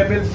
MLC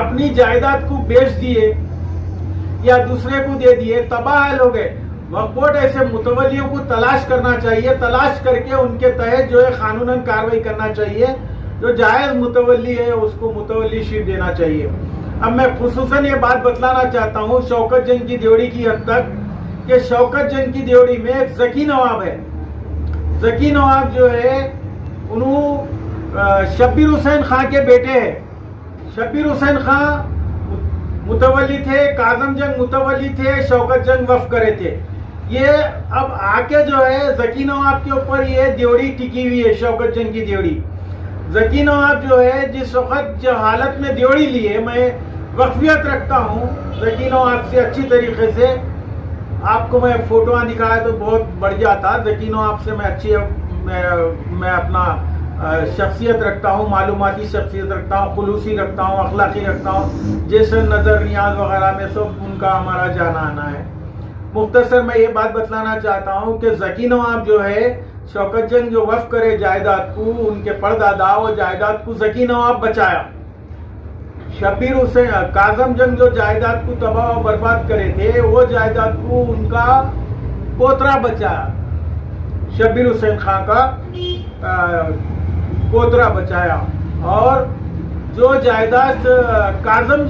اپنی جائیداد کو بیچ دیے یا دوسرے کو دے دیے، تباہ ہو گئے. وقف بورڈ ایسے متولیوں کو تلاش کرنا چاہیے، تلاش کر کے ان کے تحت جو ہے قانوناً کارروائی کرنا چاہیے. جو جائز متولی ہے اس کو متولی شیٹ دینا چاہیے. اب میں خصوصاً یہ بات بتلانا چاہتا ہوں شوکت جنگ کی دیوڑی کی حد تک کہ شوکت جنگ کی دیوڑی میں ایک ذکی نواب ہے. ذکی نواب جو ہے انہوں شبیر حسین خان کے بیٹے ہیں. شبیر حسین خان متولی تھے، کاظم جنگ متولی تھے، شوکت جنگ وقف کرے تھے. یہ اب آ کے جو ہے ذکی نواب کے اوپر یہ دیوڑی ٹکی ہوئی ہے، شوکت جنگ کی دیوڑی. ذکی نواب جو ہے جس وقت جو حالت میں دیوڑی لی ہے، میں وقفیت رکھتا ہوں ذکی نواب سے اچھی طریقے سے. آپ کو میں فوٹوان دکھایا تو بہت بڑھ جاتا. ذکی نواب سے میں اچھی میں اپنا شخصیت رکھتا ہوں، معلوماتی شخصیت رکھتا ہوں، خلوصی رکھتا ہوں، اخلاقی رکھتا ہوں. جیسے نظر نیاز وغیرہ میں سب ان کا ہمارا جانا آنا ہے. مختصر میں یہ بات بتلانا چاہتا ہوں کہ ذکی نواب جو ہے شوکت جنگ جو وقف کرے جائیداد کو، ان کے پردادا وہ جائیداد کو ذکی نواب بچایا. شبیر حسین کاظم جنگ جو جائیداد کو تباہ و برباد کرے تھے، وہ جائیداد کو ان کا پوترا بچایا. شبیر حسین خان کا پوترا بچایا. اور جو جائیداد کاظم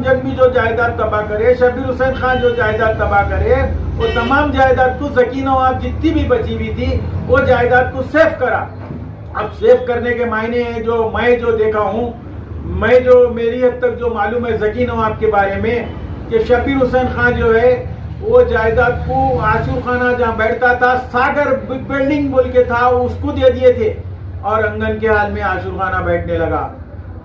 جنگ بھی جو جائیداد تباہ کرے، شبیر حسین خان جو جائیداد تباہ کرے، وہ تمام جائیداد کو ذکی نواب جتنی بھی بچی ہوئی تھی وہ جائیداد کو سیف کرا. اب سیف کرنے کے معنی ہے جو میں دیکھا ہوں، میں جو میری حد تک جو معلوم ہے ذکی نواب کے بارے میں، کہ شبیر حسین خان جو ہے وہ جائیداد کو عاشور خانہ جہاں بیٹھتا تھا، ساگر بلڈنگ بول کے تھا، اس کو دے دیے تھے اور انگن کے حال میں عاشور خانہ بیٹھنے لگا.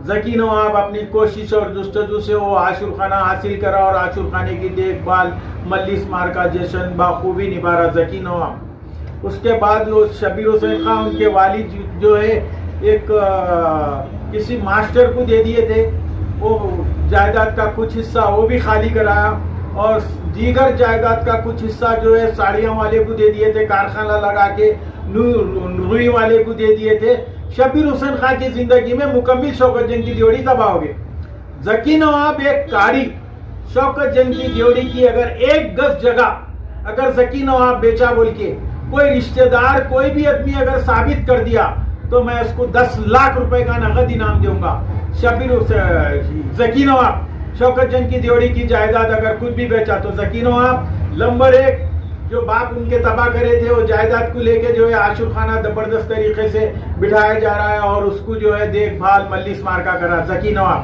ذکی نواب اپنی کوشش اور جستجو سے وہ عاشور خانہ حاصل کرا اور عاشور خانے کی دیکھ بھال ملی اسمار کا جشن بخوبی نبھا رہا ذکی نواب. اس کے بعد وہ شبیر حسین خان ان کے والد جو ہے ایک کسی ماسٹر کو دے دیے تھے. وہ جائیداد کا کچھ حصہ وہ بھی خالی کرایا اور دیگر جائیداد کا کچھ حصہ جو ہے ساڑیاں والے کو دے دیے تھے، کارخانہ لگا کے روئی والے کو دے دیے تھے. شبیر حسین خان کی زندگی میں مکمل شوکت جنگ کی دیوڑی تباہ ہو گئی. ذکی نواب ایک کاری شوکت جنگ کی دیوڑی کی اگر ایک گز جگہ اگر ذکی نواب بیچا بول کے کوئی رشتہ دار کوئی بھی آدمی اگر ثابت کر دیا تو میں اس کو 10 لاکھ روپے کا نقد انعام دوں گا. ذکی نواب شوکت جنگ کی دیوڑی کی جائیداد اگر خود بھی بیچا تو ذکی نواب نمبر 1 جو باپ ان کے تباہ کرے تھے وہ جائیداد کو لے کے جو ہے عاشور خانہ زبردست طریقے سے بٹھایا جا رہا ہے اور اس کو جو ہے دیکھ بھال ملی اسمار کا کرا ذکی نواب.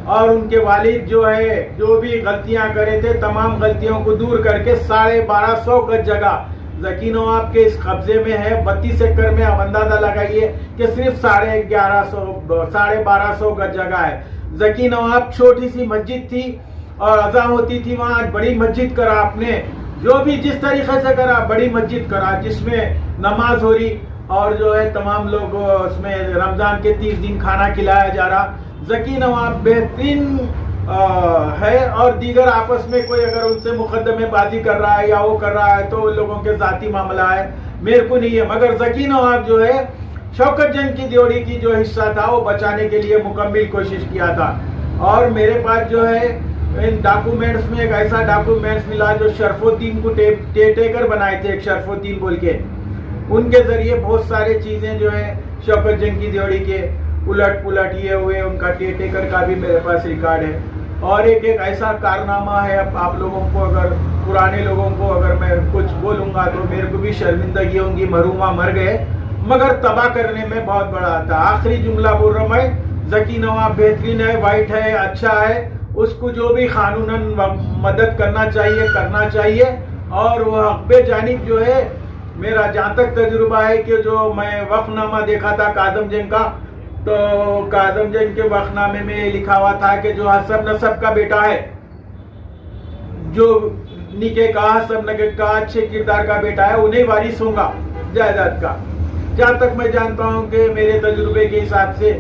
اور ان کے والد جو ہے جو بھی غلطیاں کرے تھے تمام غلطیوں کو دور کر کے 1250 گز جگہ ذکی نواب کے اس قبضے میں ہے. 32 ایکڑ میں اب اندازہ لگائیے کہ صرف 1250 گز جگہ ہے. ذکی نواب چھوٹی سی مسجد تھی اور اذان ہوتی تھی وہاں بڑی مسجد کرا. آپ نے جو بھی جس طریقے سے کرا بڑی مسجد کرا جس میں نماز ہو رہی اور جو ہے تمام لوگ اس میں رمضان کے 30 دن کھانا کھلایا جا رہا. ذکی نواب بہترین ہے اور دیگر آپس میں کوئی اگر ان سے مقدمے بازی کر رہا ہے یا وہ کر رہا ہے تو ان لوگوں کے ذاتی معاملہ ہے، میرے کو نہیں ہے. مگر ذکی نواب جو ہے شوکت جنگ کی دیوڑی کی جو حصہ تھا وہ بچانے کے لیے مکمل کوشش کیا تھا. اور میرے پاس جو ہے ان ڈاکومنٹس میں ایک ایسا ڈاکومنٹس ملا جو شرف الدین کو ٹیکر بنائے تھے، ایک شرف الدین بول کے، ان کے ذریعے بہت سارے چیزیں جو ہیں شوکت جنگ کی دیوڑی کے الٹ پلٹ یہ ہوئے. ان کا ٹیکر کا بھی میرے پاس ریکارڈ ہے. اور ایک ایسا کارنامہ ہے، اب آپ لوگوں کو اگر پرانے لوگوں کو اگر میں کچھ بولوں گا تو میرے کو بھی شرمندگی ہوں گی. مرحوما مر گئے مگر تباہ کرنے میں بہت بڑا تھا. آخری جملہ بول رہا ہوں میں، ذکی نواب بہترین ہے، وائٹ ہے، اچھا ہے، اس کو جو بھی قانوناً مدد کرنا چاہیے. اور وہ حق جانب جو ہے میرا جہاں تک تجربہ ہے کہ جو میں وقف نامہ دیکھا تھا کاظم جنگ کا، تو کاظم جنگ کے وقف نامے میں لکھا ہوا تھا کہ جو حسب نسب کا بیٹا ہے، جو نکے کا حسب نسب کا اچھے کردار کا بیٹا ہے انہیں وارث ہوں گا جائیداد کا. جہاں تک میں جانتا ہوں کہ میرے تجربے کے حساب سے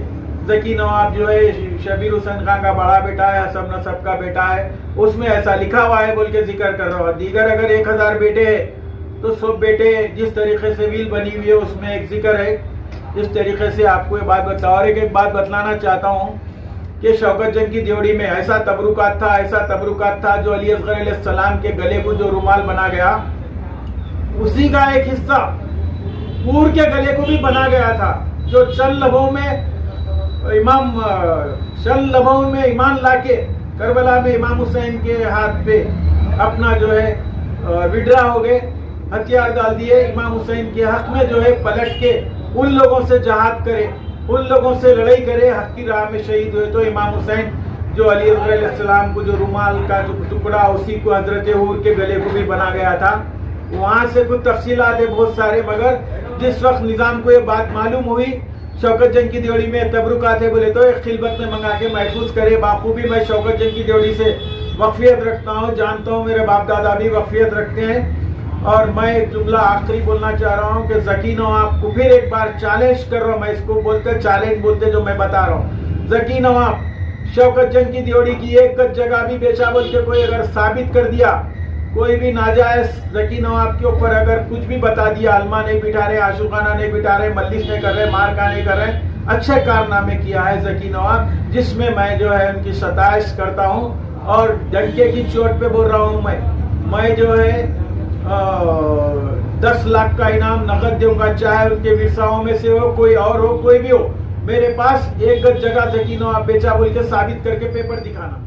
ذکی نواب جو ہے شبیر حسین خان کا بڑا بیٹا ہے، حسب نسب کا بیٹا ہے، اس میں ایسا لکھا ہوا ہے بول کے ذکر کر رہا ہوں. دیگر اگر 1000 بیٹے ہیں تو 100 بیٹے جس طریقے سے ویل بنی ہوئی ہے اس میں ایک ذکر ہے. اس طریقے سے آپ کو یہ بات بتلا. اور ایک بات بتلانا چاہتا ہوں کہ شوکت جنگ کی دیوڑی میں ایسا تبرکات تھا جو علی اصغر علیہ السلام کے گلے کو جو رومال بنا گیا اسی کا ایک حصہ پور کے گلے کو بھی بنا گیا تھا، جو چند لمحوں میں ایمان لا کے کربلا میں امام حسین کے ہاتھ پہ اپنا جو ہے وڈرا ہو گئے، ہتھیار ڈال دیے، امام حسین کے حق میں جو ہے پلٹ کے ان لوگوں سے جہاد کرے، ان لوگوں سے لڑائی کرے، حق کی راہ میں شہید ہوئے۔ تو امام حسین جو علی اصغر علیہ السلام کو جو رومال کا جو ٹکڑا اسی کو حضرت حور کے گلے کو بھی بنا گیا تھا، وہاں سے کچھ تفصیلات ہے بہت سارے، مگر جس وقت نظام کو یہ بات معلوم ہوئی شوکت جنگ کی دیوڑی میں تبرکات ہے بولے تو ایک خلبت میں منگا کے محفوظ کرے۔ باخوبی میں شوکت جنگ کی دیوڑی سے وقفیت رکھتا ہوں، جانتا ہوں میرے باپ دادا بھی وقفیت رکھتے ہیں۔ اور میں ایک جملہ آخری بولنا چاہ رہا ہوں کہ ذکی نواب کو پھر ایک بار چیلنج کر رہا ہوں، میں اس کو چیلنج بولتے جو میں بتا رہا ہوں، ذکی نواب شوکت جنگ کی دیوڑی کی ایک جگہ بھی بیچا بول کے کوئی اگر ثابت کر دیا، کوئی بھی ناجائز ذکی نواب کے اوپر اگر کچھ بھی بتا دیا، علمہ نہیں بٹھا رہے، عاشقانہ نہیں بٹھا رہے، مجلس نہیں کر رہے، مارکا نہیں کر رہے، اچھے کارنامے کیا ہے ذکی نواب، جس میں میں جو ہے ان کی ستائش کرتا ہوں۔ اور ڈنکے کی چوٹ پہ بول رہا ہوں، میں جو ہے 10 لاکھ کا انعام نقد دوں گا، چاہے ان کے ورثاؤں میں سے ہو، کوئی اور ہو، کوئی بھی ہو، میرے پاس ایک گز جگہ ذکی نواب بیچا بول کے ثابت کر کے پیپر دکھانا۔